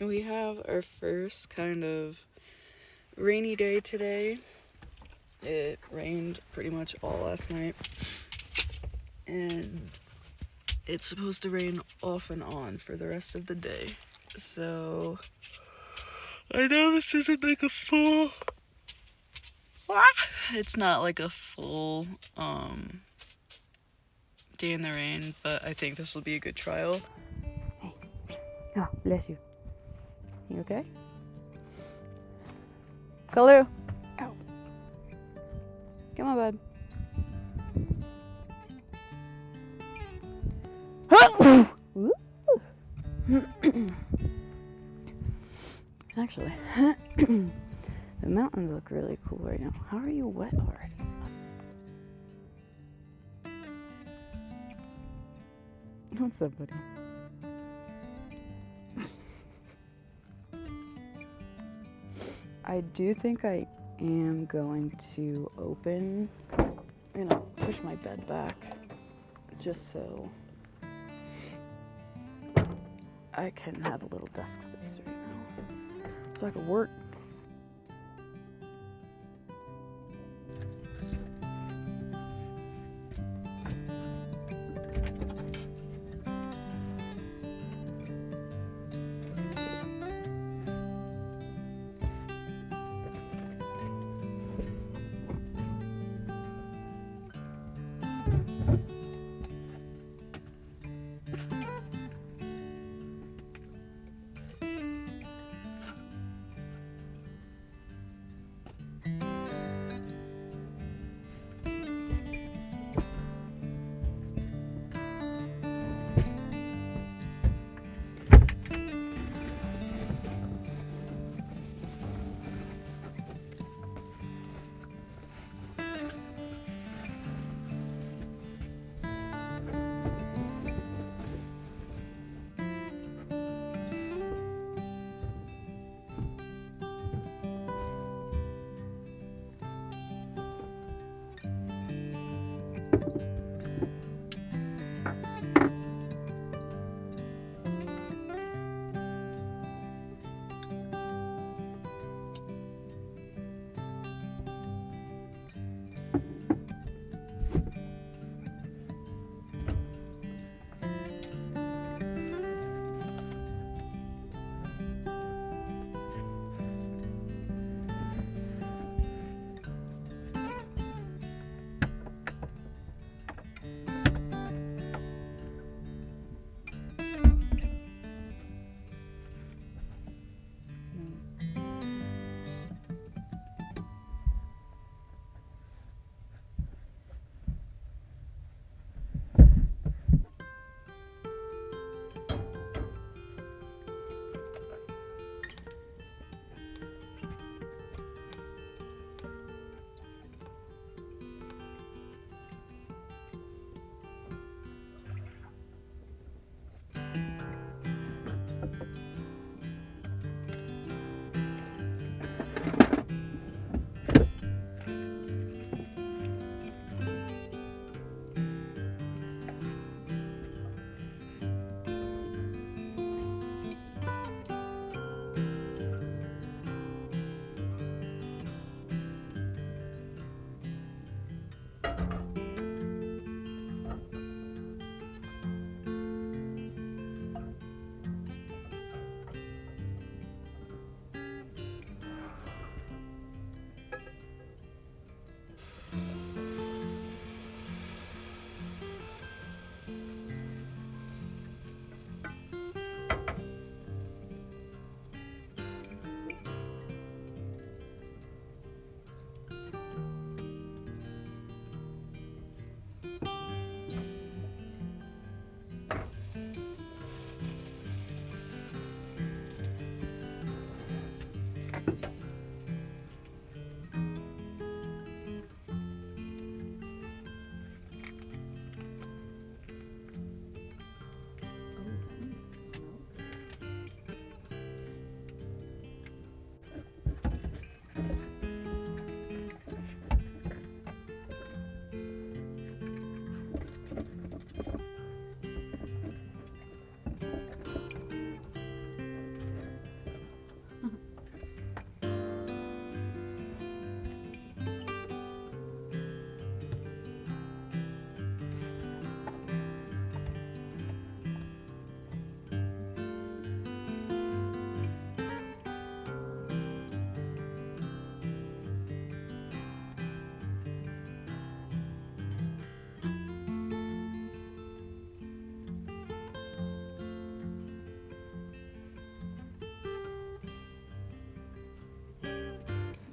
We have our first kind of rainy day today. It rained pretty much all last night, and it's supposed to rain off and on for the rest of the day. So I know this isn't like a full it's not like a full day in the rain, but I think this will be a good trial. Hey. Oh, bless you. You okay? Kahlua! Ow. Come on, bud. Actually, the mountains look really cool right now. How are you wet already? What's up, buddy? I do think I am going to open, push my bed back just so I can have a little desk space right now, so I can work.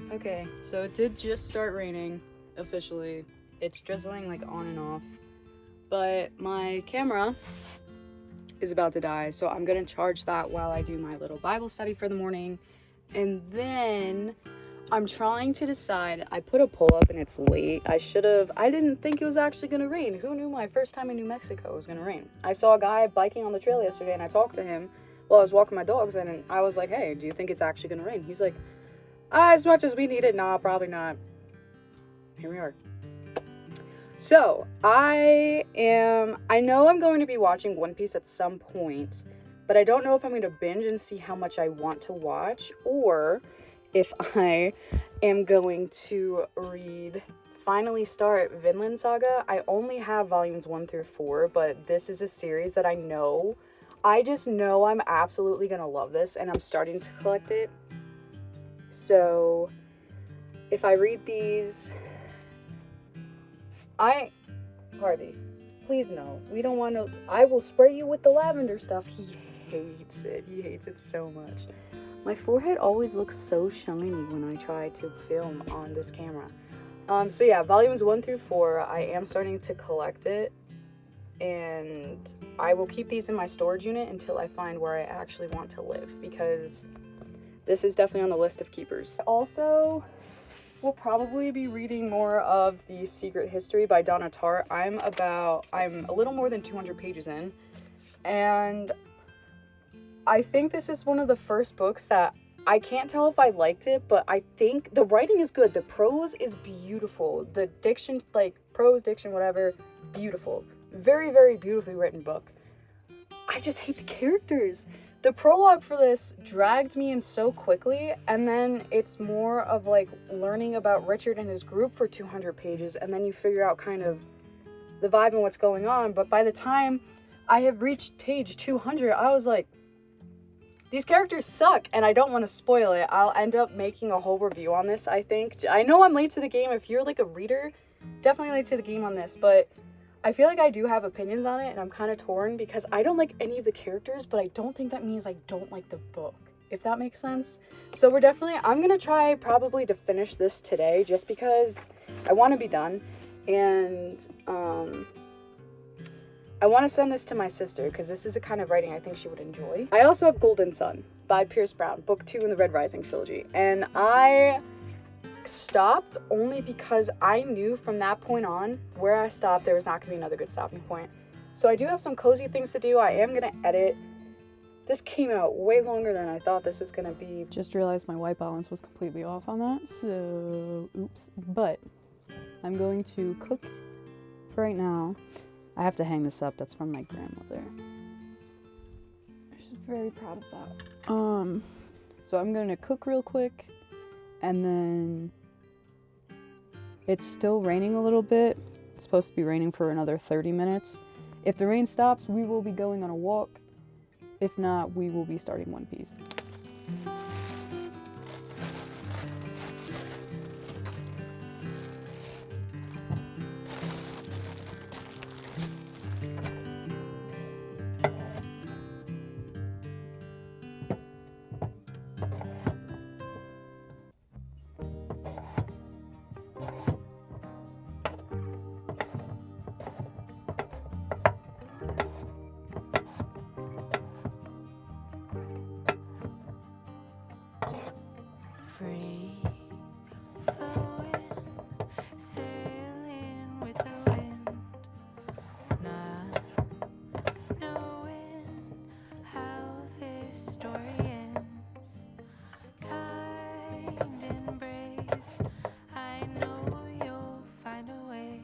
Okay, so it did just start raining officially. It's drizzling like on and off, but my camera is about to die, so I'm gonna charge that while I do my little Bible study for the morning. And then I'm trying to decide. I put a poll up and it's late. I didn't think it was actually gonna rain. Who knew my first time in New Mexico was gonna rain? I saw a guy biking on the trail yesterday and I talked to him while I was walking my dogs, and I was like, hey, do you think it's actually gonna rain? He's like, as much as we need it, nah, probably not. Here we are. So, I know I'm going to be watching One Piece at some point, but I don't know if I'm going to binge and see how much I want to watch, or if I am going to finally start Vinland Saga. I only have volumes 1 through 4, but this is a series that I just know I'm absolutely going to love this, and I'm starting to collect it. So, if I read these... Harvey, please no. We don't want to... I will spray you with the lavender stuff. He hates it. He hates it so much. My forehead always looks so shiny when I try to film on this camera. So yeah, volumes 1 through 4, I am starting to collect it. And I will keep these in my storage unit until I find where I actually want to live, because this is definitely on the list of keepers. Also, we'll probably be reading more of The Secret History by Donna Tartt. I'm a little more than 200 pages in, and I think this is one of the first books that I can't tell if I liked it, but I think the writing is good. The prose is beautiful. The diction, like prose, diction, whatever, beautiful. Very, very beautifully written book. I just hate the characters. The prologue for this dragged me in so quickly, and then it's more of like learning about Richard and his group for 200 pages, and then you figure out kind of the vibe and what's going on. But by the time I have reached page 200, I was like, these characters suck, and I don't want to spoil it. I'll end up making a whole review on this, I think. I know I'm late to the game. If you're like a reader, definitely late to the game on this, but I feel like I do have opinions on it, and I'm kind of torn because I don't like any of the characters, but I don't think that means I don't like the book, if that makes sense. So I'm going to try probably to finish this today just because I want to be done, and I want to send this to my sister because this is a kind of writing I think she would enjoy. I also have Golden Sun by Pierce Brown, book 2 in the Red Rising trilogy, and I stopped only because I knew from that point on where I stopped there was not going to be another good stopping point. So I do have some cozy things to do. I am going to edit. This came out way longer than I thought this was going to be. Just realized my white balance was completely off on that, so oops. But I'm going to cook for right now. I have to hang this up. That's from my grandmother. She's very proud of that. So I'm going to cook real quick. And then it's still raining a little bit. It's supposed to be raining for another 30 minutes. If the rain stops, we will be going on a walk. If not, we will be starting One Piece. Free flowing, sailing with the wind, not knowing how this story ends. Kind and brave, I know you'll find a way.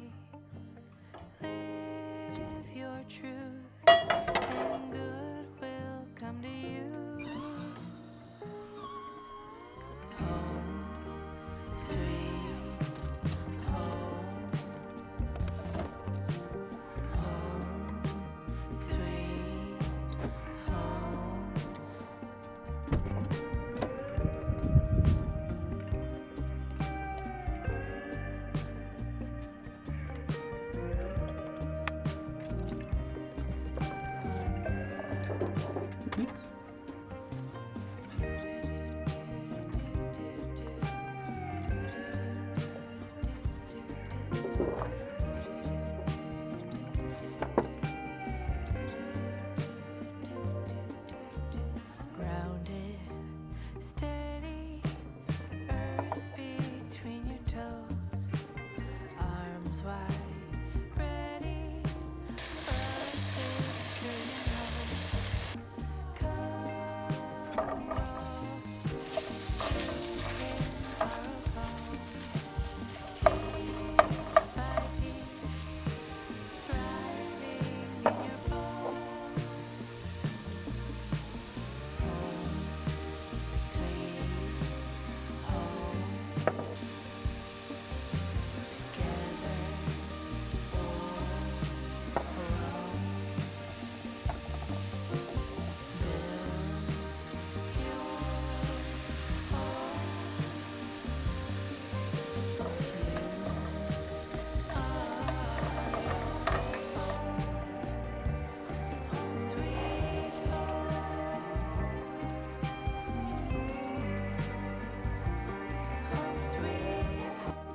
Live your truth, and good will come to you.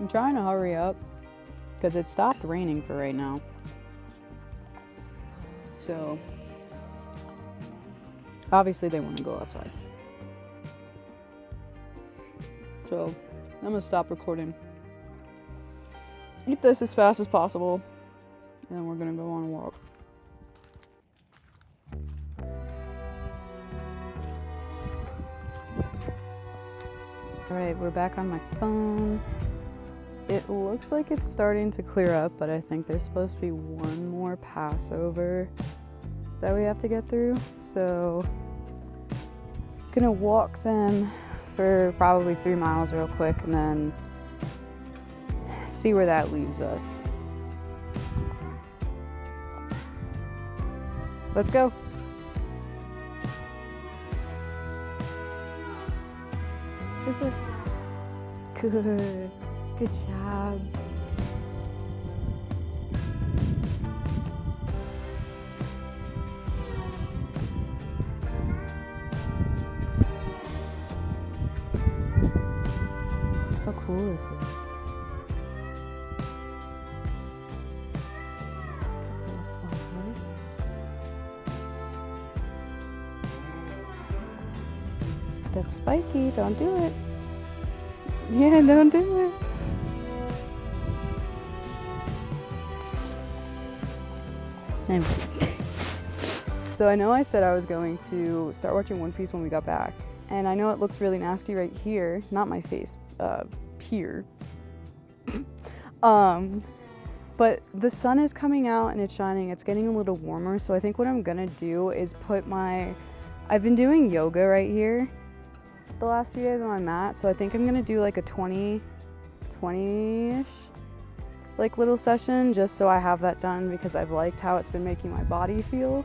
I'm trying to hurry up because it stopped raining for right now. So obviously they want to go outside. So I'm gonna stop recording. Eat this as fast as possible. And we're gonna go on a walk. Alright, we're back on my phone. It looks like it's starting to clear up, but I think there's supposed to be one more Passover that we have to get through. So gonna walk them for probably 3 miles real quick and then see where that leaves us. Let's go. Is it good? Good job. How cool is this? That's spiky, don't do it. Yeah, don't do it. So I know I said I was going to start watching One Piece when we got back. And I know it looks really nasty right here. Not my face, here. But the sun is coming out and it's shining. It's getting a little warmer. So I think what I'm gonna do is put I've been doing yoga right here the last few days on my mat, so I think I'm gonna do like a 20-ish like little session just so I have that done because I've liked how it's been making my body feel.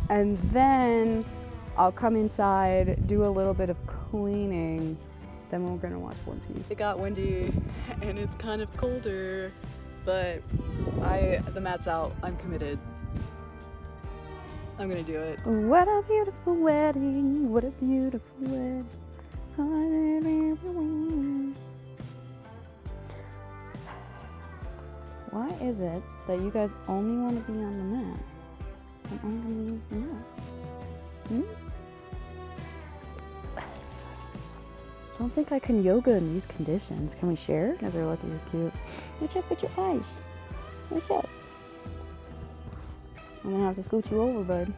And then I'll come inside, do a little bit of cleaning, then we're gonna watch One Piece. It got windy and it's kind of colder, but the mat's out, I'm committed. I'm gonna do it. What a beautiful wedding, what a beautiful wedding. Why is it that you guys only want to be on the mat and I'm going to use the mat? Don't think I can yoga in these conditions. Can we share? You guys are lucky you're cute. What's up with your eyes? What's up? I'm going to have to scoot you over, bud.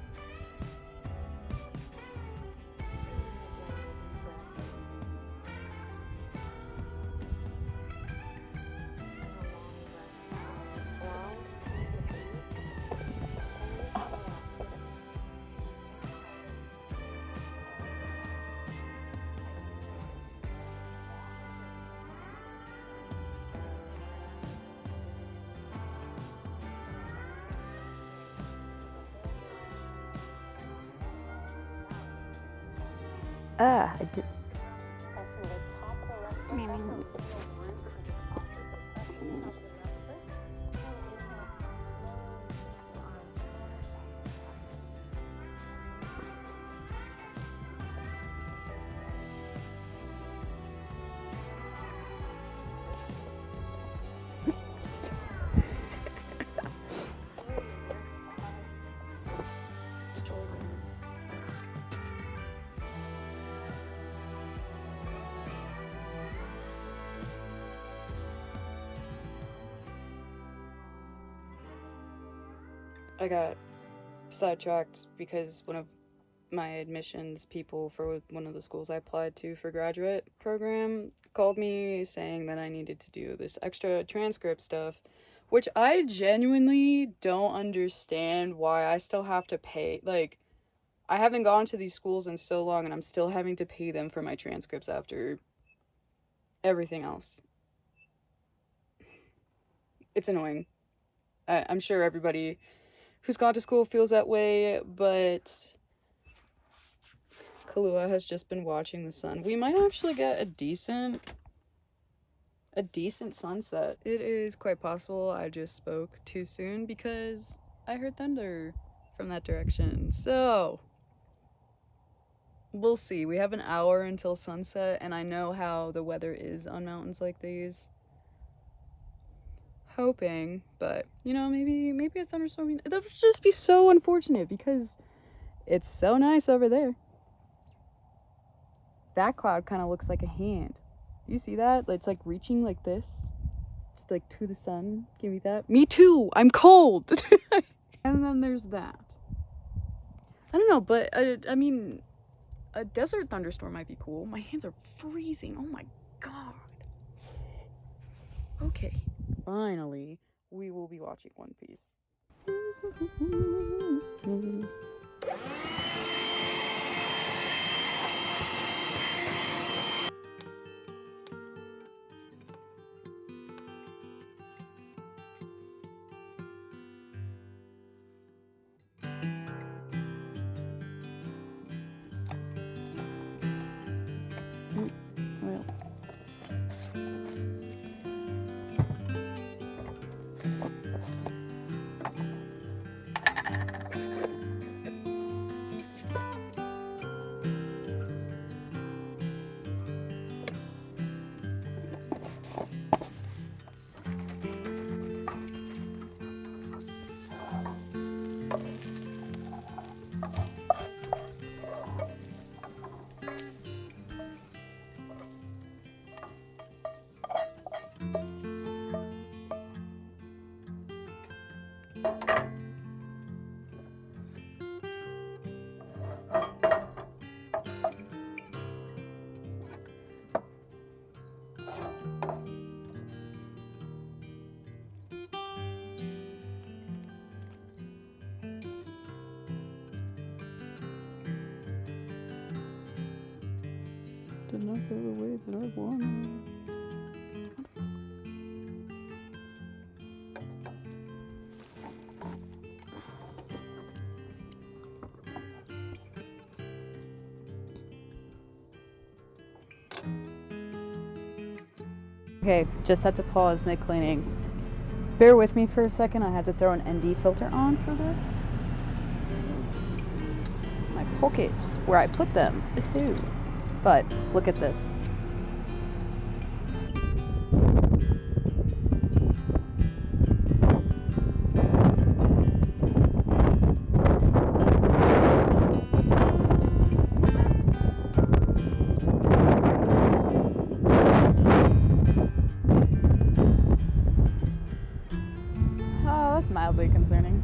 I did. I got sidetracked because one of my admissions people for one of the schools I applied to for graduate program called me saying that I needed to do this extra transcript stuff, which I genuinely don't understand why I still have to pay. Like, I haven't gone to these schools in so long and I'm still having to pay them for my transcripts after everything else. It's annoying. I'm sure everybody who's gone to school feels that way, but Kahlua has just been watching the sun. We might actually get a decent sunset. It is quite possible I just spoke too soon because I heard thunder from that direction. So we'll see. We have an hour until sunset, and I know how the weather is on mountains like these. hoping, but you know, maybe a thunderstorm. That would just be so unfortunate because it's so nice over there. That cloud kind of looks like a hand. You see that? It's like reaching like this. It's like to the sun. Give me that. Me too. I'm cold. And then there's that. I don't know, but I mean, a desert thunderstorm might be cool. My hands are freezing. Oh my god. Okay. Finally, we will be watching One Piece. Well. Did not go the way that I wanted. Okay, just had to pause mid-cleaning. Bear with me for a second, I had to throw an ND filter on for this. My pockets, where I put them. Ew. But, look at this. Oh, that's mildly concerning.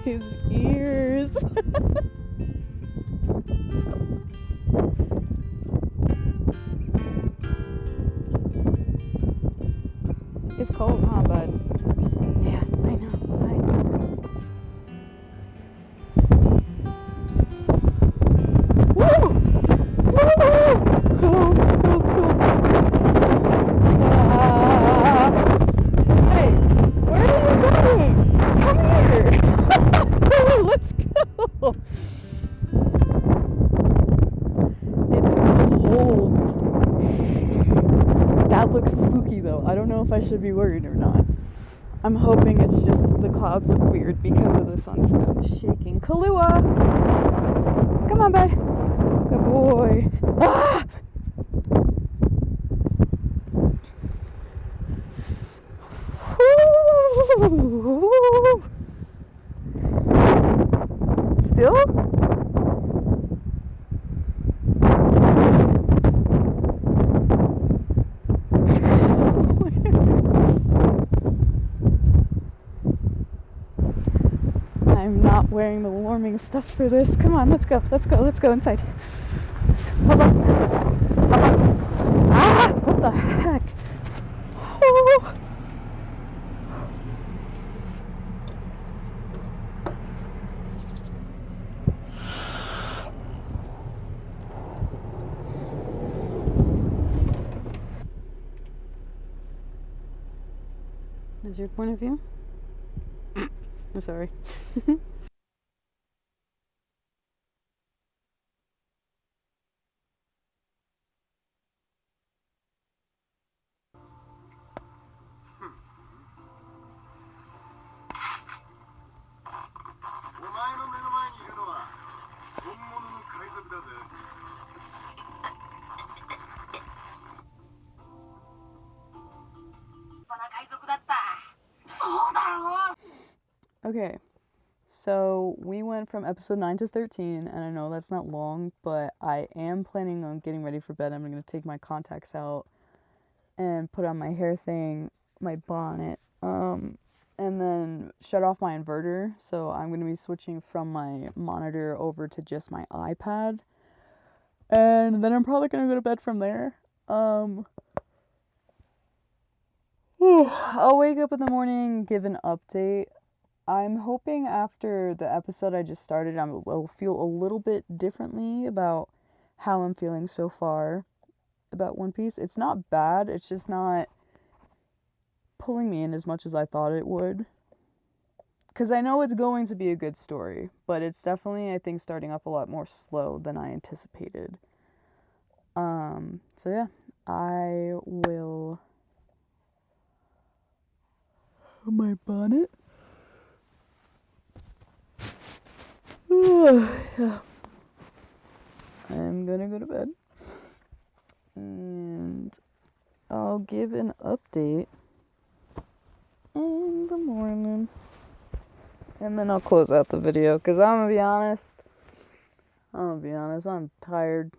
His ears. It's cold, huh, bud? Yeah, I know. Woo! Woo! Cold. Hey, where are you going? Come here. Let's go. It's cold. That looks spooky though. I don't know if I should be worried or not. I'm hoping it's just the clouds look weird because of the sunset. I'm shaking. Kahlua! Come on, bud. Good boy. Ah! Woo! Still? I'm not wearing the warming stuff for this. Come on, let's go inside. Hold on. Ah! What the heck? Oh. Is your point of view? I'm sorry. Okay, so we went from episode 9 to 13, and I know that's not long, but I am planning on getting ready for bed. I'm going to take my contacts out and put on my hair thing, my bonnet, and then shut off my inverter. So I'm going to be switching from my monitor over to just my iPad. And then I'm probably going to go to bed from there. I'll wake up in the morning, give an update. I'm hoping after the episode I just started, I will feel a little bit differently about how I'm feeling so far about One Piece. It's not bad, it's just not pulling me in as much as I thought it would. Because I know it's going to be a good story, but it's definitely, I think, starting off a lot more slow than I anticipated. So yeah, I will... my bonnet. Yeah. I'm gonna go to bed. And I'll give an update in the morning. And then I'll close out the video, because I'm gonna be honest, I'm tired.